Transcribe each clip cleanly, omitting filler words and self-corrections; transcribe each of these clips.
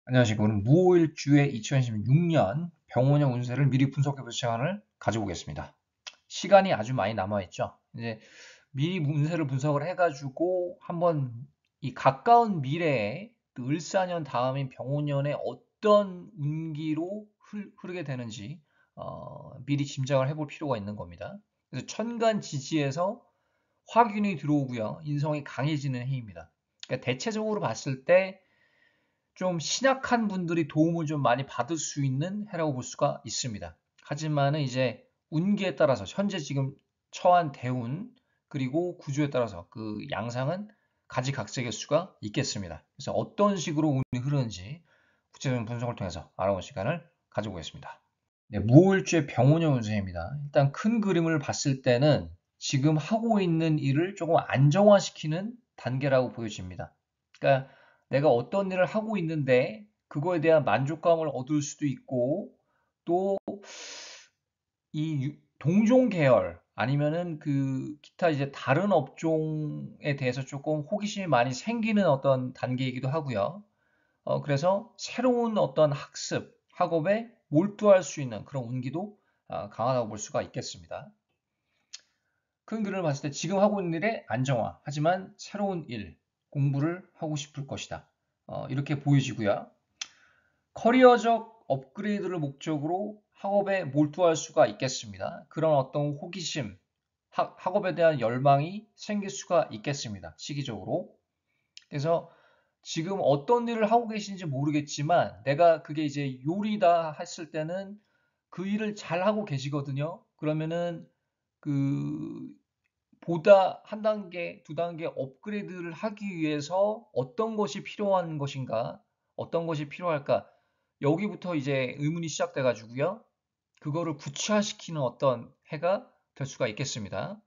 안녕하십니까. 오늘 무오일주의 2016년 병원형 운세를 미리 분석해볼 시간을 가져보겠습니다. 시간이 아주 많이 남아있죠. 이제 미리 운세를 분석을 해가지고 한번 이 가까운 미래에 또 을사년 다음인 병오년에 어떤 운기로 흐르게 되는지 미리 짐작을 해볼 필요가 있는 겁니다. 그래서 천간지지에서 화균이 들어오고요. 인성이 강해지는 해입니다. 그러니까 대체적으로 봤을 때 좀 신약한 분들이 도움을 좀 많이 받을 수 있는 해라고 볼 수가 있습니다. 하지만은 이제 운기에 따라서 현재 지금 처한 대운 그리고 구조에 따라서 그 양상은 가지각색일 수가 있겠습니다. 그래서 어떤 식으로 운이 흐르는지 구체적인 분석을 통해서 알아보는 시간을 가져보겠습니다. 네, 무오일주의 병운형 운세입니다. 일단 큰 그림을 봤을 때는 지금 하고 있는 일을 조금 안정화시키는 단계라고 보여집니다. 그러니까 내가 어떤 일을 하고 있는데 그거에 대한 만족감을 얻을 수도 있고 또 이 동종 계열 아니면은 그 기타 이제 다른 업종에 대해서 조금 호기심이 많이 생기는 어떤 단계이기도 하고요. 그래서 새로운 어떤 학습, 학업에 몰두할 수 있는 그런 운기도 강하다고 볼 수가 있겠습니다. 큰 그림을 봤을 때 지금 하고 있는 일의 안정화, 하지만 새로운 일, 공부를 하고 싶을 것이다. 이렇게 보여지고요. 커리어적 업그레이드를 목적으로 학업에 몰두할 수가 있겠습니다. 그런 어떤 호기심, 학업에 대한 열망이 생길 수가 있겠습니다. 시기적으로. 그래서 지금 어떤 일을 하고 계신지 모르겠지만 내가 그게 이제 요리다 했을 때는 그 일을 잘 하고 계시거든요. 그러면은 그 보다 한 단계, 두 단계 업그레이드를 하기 위해서 어떤 것이 필요한 것인가, 어떤 것이 필요할까, 여기부터 이제 의문이 시작돼 가지고요. 그거를 구체화시키는 어떤 해가 될 수가 있겠습니다.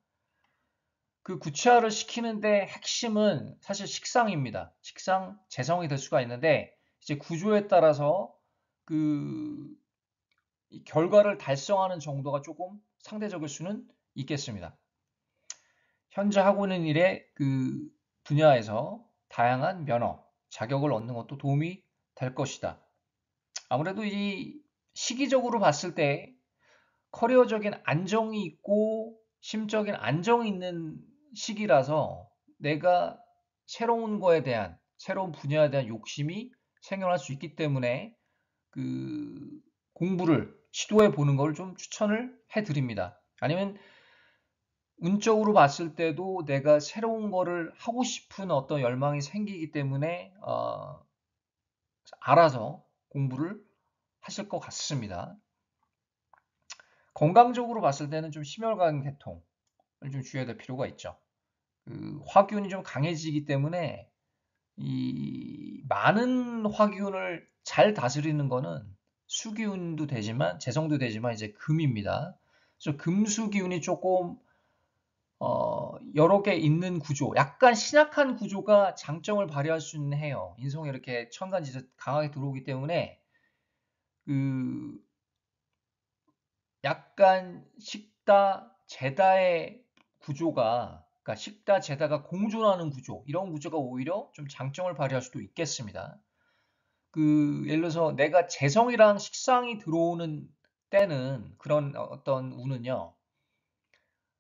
그 구체화를 시키는데 핵심은 사실 식상입니다. 식상, 재성이 될 수가 있는데 이제 구조에 따라서 그 결과를 달성하는 정도가 조금 상대적일 수는 있겠습니다. 현재 하고 있는 일의 그 분야에서 다양한 면허, 자격을 얻는 것도 도움이 될 것이다. 아무래도 이 시기적으로 봤을 때 커리어적인 안정이 있고 심적인 안정이 있는 시기라서 내가 새로운 거에 대한, 새로운 분야에 대한 욕심이 생겨날 수 있기 때문에 그 공부를 시도해 보는 걸 좀 추천을 해 드립니다. 아니면 운적으로 봤을 때도 내가 새로운 거를 하고 싶은 어떤 열망이 생기기 때문에 알아서 공부를 하실 것 같습니다. 건강적으로 봤을 때는 좀 심혈관 계통을 좀 주의해야 될 필요가 있죠. 그 화균이 좀 강해지기 때문에 이 많은 화균을 잘 다스리는 거는 수기운도 되지만 재성도 되지만 이제 금입니다. 그래서 금수 기운이 조금 여러 개 있는 구조, 약간 신약한 구조가 장점을 발휘할 수는 해요. 인성에 이렇게 천간지지 강하게 들어오기 때문에 그 약간 식다, 제다의 구조가, 그러니까 식다, 제다가 공존하는 구조, 이런 구조가 오히려 좀 장점을 발휘할 수도 있겠습니다. 그 예를 들어서 내가 재성이랑 식상이 들어오는 때는 그런 어떤 운은요.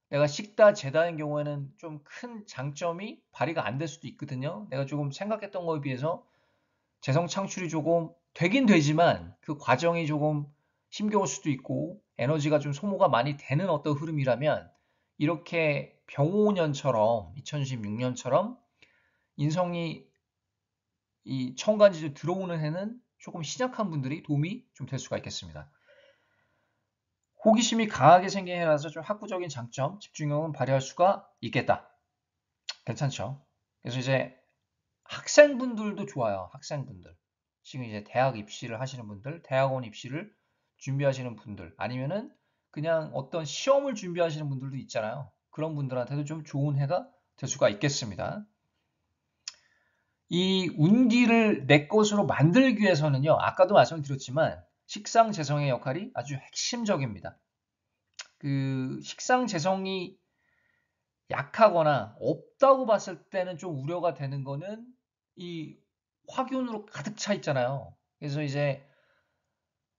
내가 식다, 제다인 경우에는 좀 큰 장점이 발휘가 안 될 수도 있거든요. 내가 조금 생각했던 거에 비해서 재성 창출이 조금 되긴 되지만 그 과정이 조금 힘겨울 수도 있고 에너지가 좀 소모가 많이 되는 어떤 흐름이라면 이렇게 병오년처럼 2016년처럼 인성이 이 천간지에 들어오는 해는 조금 신약한 분들이 도움이 좀 될 수가 있겠습니다. 호기심이 강하게 생긴 해라서 좀 학구적인 장점, 집중력은 발휘할 수가 있겠다. 괜찮죠? 그래서 이제 학생분들도 좋아요. 학생분들. 지금 이제 대학 입시를 하시는 분들, 대학원 입시를 준비하시는 분들, 아니면은 그냥 어떤 시험을 준비하시는 분들도 있잖아요. 그런 분들한테도 좀 좋은 해가 될 수가 있겠습니다. 이 운기를 내 것으로 만들기 위해서는요, 아까도 말씀드렸지만 식상재성의 역할이 아주 핵심적입니다. 그 식상재성이 약하거나 없다고 봤을 때는 좀 우려가 되는 거는 이 화균으로 가득 차 있잖아요. 그래서 이제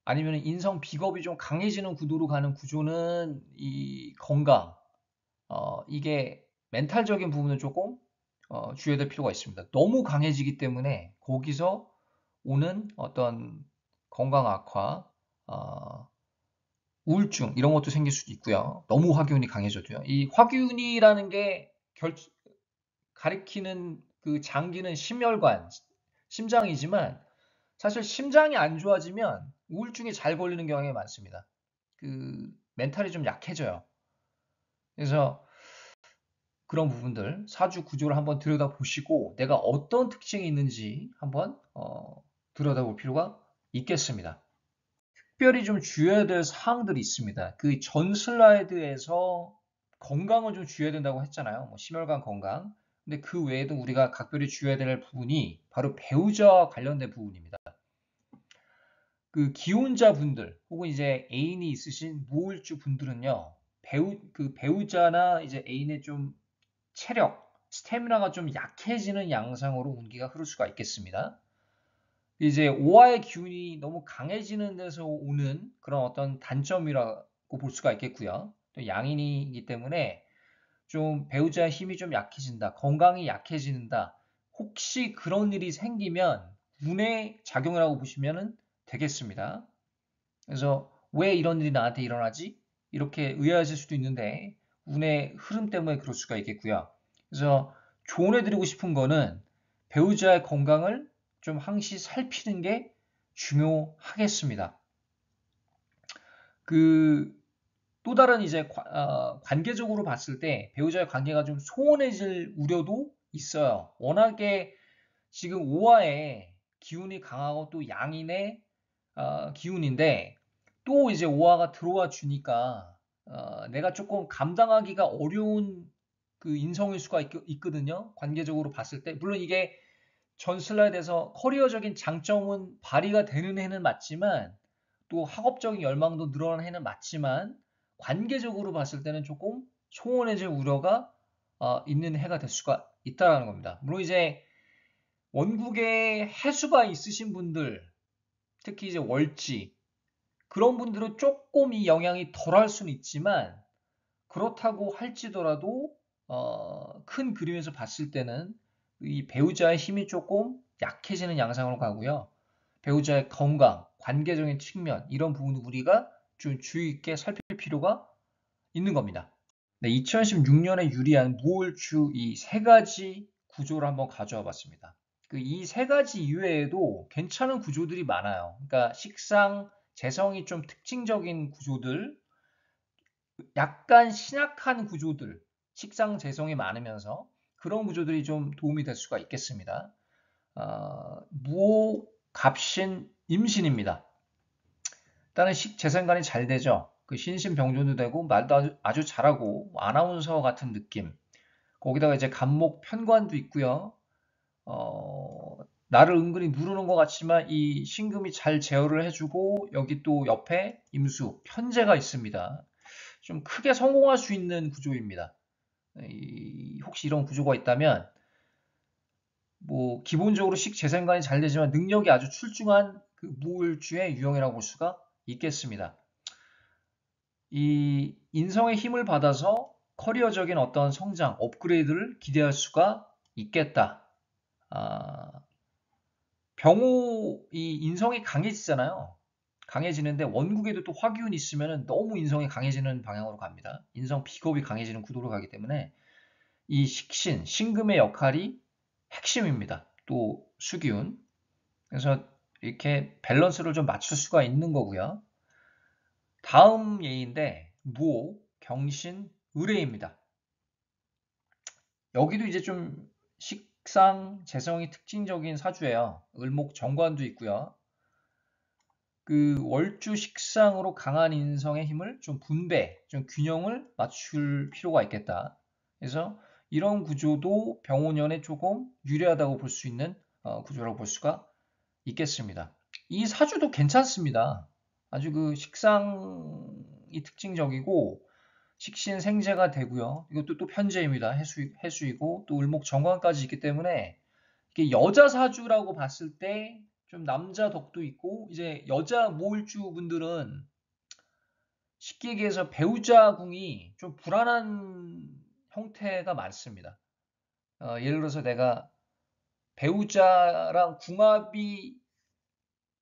아니면 인성 비겁이 좀 강해지는 구도로 가는 구조는 이 건강, 이게 멘탈적인 부분은 조금 주의해야 될 필요가 있습니다. 너무 강해지기 때문에 거기서 오는 어떤 건강 악화, 어, 우울증 이런 것도 생길 수도 있고요. 너무 화기운이 강해져도요. 이 화기운이라는 게 가리키는 그 장기는 심혈관, 심장이지만 사실 심장이 안 좋아지면 우울증에 잘 걸리는 경향이 많습니다. 그 멘탈이 좀 약해져요. 그래서 그런 부분들 사주 구조를 한번 들여다보시고 내가 어떤 특징이 있는지 한번 들여다볼 필요가 있겠습니다. 특별히 좀 주의해야 될 사항들이 있습니다. 그 전 슬라이드에서 건강을 좀 주의해야 된다고 했잖아요. 뭐 심혈관 건강. 근데 그 외에도 우리가 각별히 주의해야 될 부분이 바로 배우자와 관련된 부분입니다. 그 기혼자 분들 혹은 이제 애인이 있으신 무홀주 분들은요. 그 배우자나 이제 애인의 좀 체력, 스태미나가 좀 약해지는 양상으로 운기가 흐를 수가 있겠습니다. 이제 오화의 기운이 너무 강해지는 데서 오는 그런 어떤 단점이라고 볼 수가 있겠고요. 또 양인이기 때문에 좀 배우자의 힘이 좀 약해진다, 건강이 약해진다. 혹시 그런 일이 생기면 운의 작용이라고 보시면 되겠습니다. 그래서 왜 이런 일이 나한테 일어나지? 이렇게 의아하실 수도 있는데 운의 흐름 때문에 그럴 수가 있겠고요. 그래서 조언해드리고 싶은 거는 배우자의 건강을 좀 항시 살피는 게 중요하겠습니다. 그 또 다른 이제 관계적으로 봤을 때 배우자의 관계가 좀 소원해질 우려도 있어요. 워낙에 지금 오화의 기운이 강하고 또 양인의 기운인데 또 이제 오화가 들어와 주니까 내가 조금 감당하기가 어려운 그 인성일 수가 있거든요. 관계적으로 봤을 때. 물론 이게 전 슬라이드에서 커리어적인 장점은 발휘가 되는 해는 맞지만 또 학업적인 열망도 늘어나는 해는 맞지만 관계적으로 봤을 때는 조금 소원해질 우려가 있는 해가 될 수가 있다라는 겁니다. 물론 이제 원국에 해수가 있으신 분들, 특히 이제 월지 그런 분들은 조금 이 영향이 덜할 수는 있지만 그렇다고 할지더라도 큰 그림에서 봤을 때는 이 배우자의 힘이 조금 약해지는 양상으로 가고요. 배우자의 건강, 관계적인 측면 이런 부분을 우리가 좀 주의 있게 살필 필요가 있는 겁니다. 네, 2016년에 유리한 무홀주 이 세 가지 구조를 한번 가져와 봤습니다. 그 이 세 가지 이외에도 괜찮은 구조들이 많아요. 그러니까 식상, 재성이 좀 특징적인 구조들, 약간 신약한 구조들, 식상, 재성이 많으면서 그런 구조들이 좀 도움이 될 수가 있겠습니다. 무호, 갑신, 임신입니다. 일단은 재생관이 잘 되죠. 그 신신병존도 되고 말도 아주 잘하고 아나운서 같은 느낌. 거기다가 이제 간목 편관도 있고요. 나를 은근히 누르는 것 같지만 이 신금이 잘 제어를 해주고 여기 또 옆에 임수, 편재가 있습니다. 좀 크게 성공할 수 있는 구조입니다. 혹시 이런 구조가 있다면 뭐 기본적으로 식재생관이 잘 되지만 능력이 아주 출중한 그 무울주의 유형이라고 볼 수가 있겠습니다. 이 인성의 힘을 받아서 커리어적인 어떤 성장, 업그레이드를 기대할 수가 있겠다. 아, 병호 이 인성이 강해지잖아요. 강해지는데 원국에도 또 화기운이 있으면 너무 인성이 강해지는 방향으로 갑니다. 인성 비겁이 강해지는 구도로 가기 때문에 이 식신, 신금의 역할이 핵심입니다. 또 수기운. 그래서 이렇게 밸런스를 좀 맞출 수가 있는 거고요. 다음 예인데 무호, 경신, 의뢰입니다. 여기도 이제 좀 식상, 재성이 특징적인 사주예요. 을목 정관도 있고요. 그 월주 식상으로 강한 인성의 힘을 좀 분배, 좀 균형을 맞출 필요가 있겠다. 그래서 이런 구조도 병원연에 조금 유리하다고 볼 수 있는 구조라고 볼 수가 있겠습니다. 이 사주도 괜찮습니다. 아주 그 식상이 특징적이고 식신생재가 되고요. 이것도 또 편재입니다. 해수이고 또 을목 정관까지 있기 때문에 이게 여자 사주라고 봤을 때 좀 남자 덕도 있고, 이제 여자 모을주 분들은 쉽게 얘기해서 배우자 궁이 좀 불안한 형태가 많습니다. 예를 들어서 내가 배우자랑 궁합이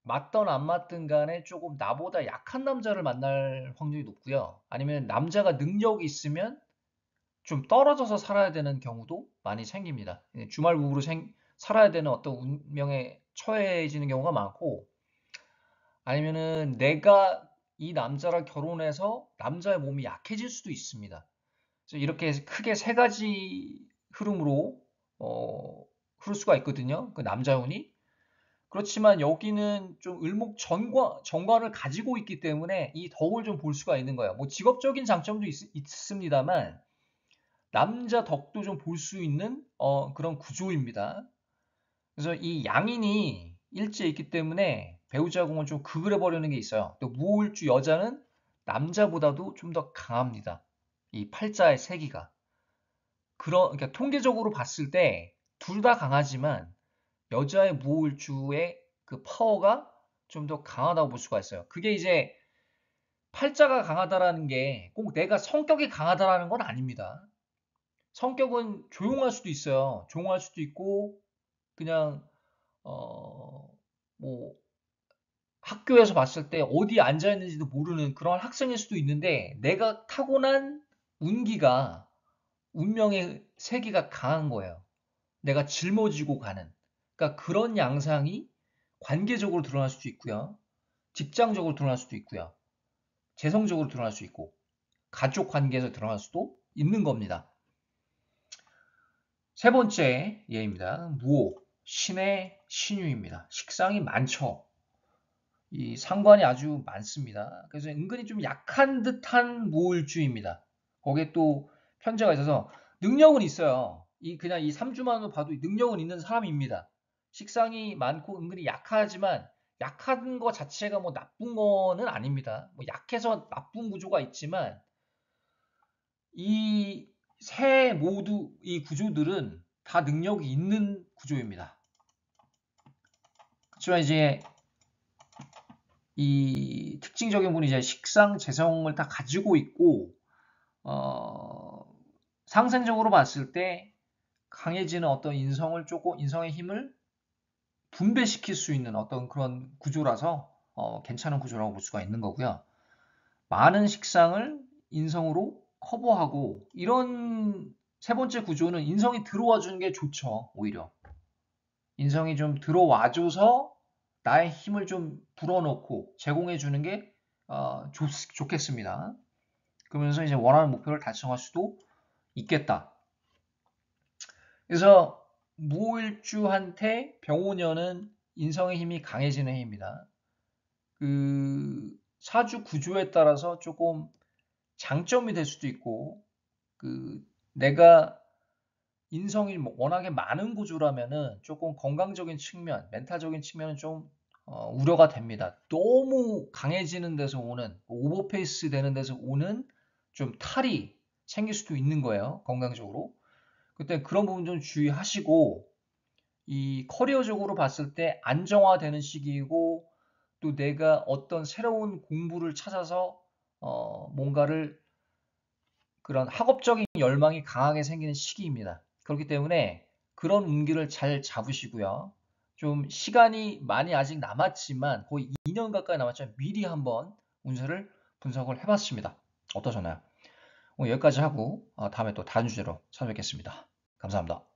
맞든 안 맞든 간에 조금 나보다 약한 남자를 만날 확률이 높고요. 아니면 남자가 능력이 있으면 좀 떨어져서 살아야 되는 경우도 많이 생깁니다. 주말 부부로 살아야 되는 어떤 운명에 처해지는 경우가 많고, 아니면은 내가 이 남자랑 결혼해서 남자의 몸이 약해질 수도 있습니다. 그래서 이렇게 크게 세 가지 흐름으로 흐를 수가 있거든요. 그 남자운이. 그렇지만 여기는 좀 정관을 가지고 있기 때문에 이 덕을 좀 볼 수가 있는 거예요. 뭐 직업적인 장점도 있습니다만 남자 덕도 좀 볼 수 있는 그런 구조입니다. 그래서 이 양인이 일지에 있기 때문에 배우자 궁은 좀 극을 해버리는 게 있어요. 또 무호일주 여자는 남자보다도 좀 더 강합니다. 이 팔자의 세기가. 그러니까 통계적으로 봤을 때 둘 다 강하지만 여자의 무호일주의 그 파워가 좀 더 강하다고 볼 수가 있어요. 그게 이제 팔자가 강하다라는 게 꼭 내가 성격이 강하다라는 건 아닙니다. 성격은 조용할 수도 있어요. 조용할 수도 있고 그냥 뭐 학교에서 봤을 때 어디 앉아 있는지도 모르는 그런 학생일 수도 있는데 내가 타고난 운기가 운명의 세기가 강한 거예요. 내가 짊어지고 가는. 그러니까 그런 양상이 관계적으로 드러날 수도 있고요. 직장적으로 드러날 수도 있고요. 재성적으로 드러날 수 있고 가족 관계에서 드러날 수도 있는 겁니다. 세 번째 예입니다. 무호, 신의 신유입니다. 식상이 많죠. 이 상관이 아주 많습니다. 그래서 은근히 좀 약한 듯한 무호일주입니다. 거기에 또 편제가 있어서 능력은 있어요. 그냥 이 3주만으로 봐도 능력은 있는 사람입니다. 식상이 많고 은근히 약하지만 약한 거 자체가 뭐 나쁜 거는 아닙니다. 뭐 약해서 나쁜 구조가 있지만 이 이 구조들은 다 능력이 있는 구조입니다. 그렇지만 이제 이 특징적인 분이 이제 식상 재성을 다 가지고 있고 어, 상생적으로 봤을 때 강해지는 어떤 인성의 힘을 분배시킬 수 있는 어떤 그런 구조라서 괜찮은 구조라고 볼 수가 있는 거고요. 많은 식상을 인성으로 커버하고 이런 세 번째 구조는 인성이 들어와 주는 게 좋죠. 오히려 인성이 좀 들어와줘서 나의 힘을 좀 불어넣고 제공해 주는 게 좋겠습니다. 그러면서 이제 원하는 목표를 달성할 수도 있겠다. 그래서 무일주한테 병오년은 인성의 힘이 강해지는 해입니다. 그 사주 구조에 따라서 조금 장점이 될 수도 있고 그 내가 인성이 워낙에 많은 구조라면은 조금 건강적인 측면, 멘탈적인 측면은 좀 우려가 됩니다. 너무 강해지는 데서 오는 오버페이스 되는 데서 오는 좀 탈이 생길 수도 있는 거예요. 건강적으로. 그때 그런 부분 좀 주의하시고 이 커리어적으로 봤을 때 안정화되는 시기이고 또 내가 어떤 새로운 공부를 찾아서 뭔가를 그런 학업적인 열망이 강하게 생기는 시기입니다. 그렇기 때문에 그런 운기를 잘 잡으시고요. 좀 시간이 많이 아직 남았지만 거의 2년 가까이 남았지만 미리 한번 운세를 분석을 해봤습니다. 어떠셨나요? 오늘 여기까지 하고 다음에 또 다른 주제로 찾아뵙겠습니다. 감사합니다.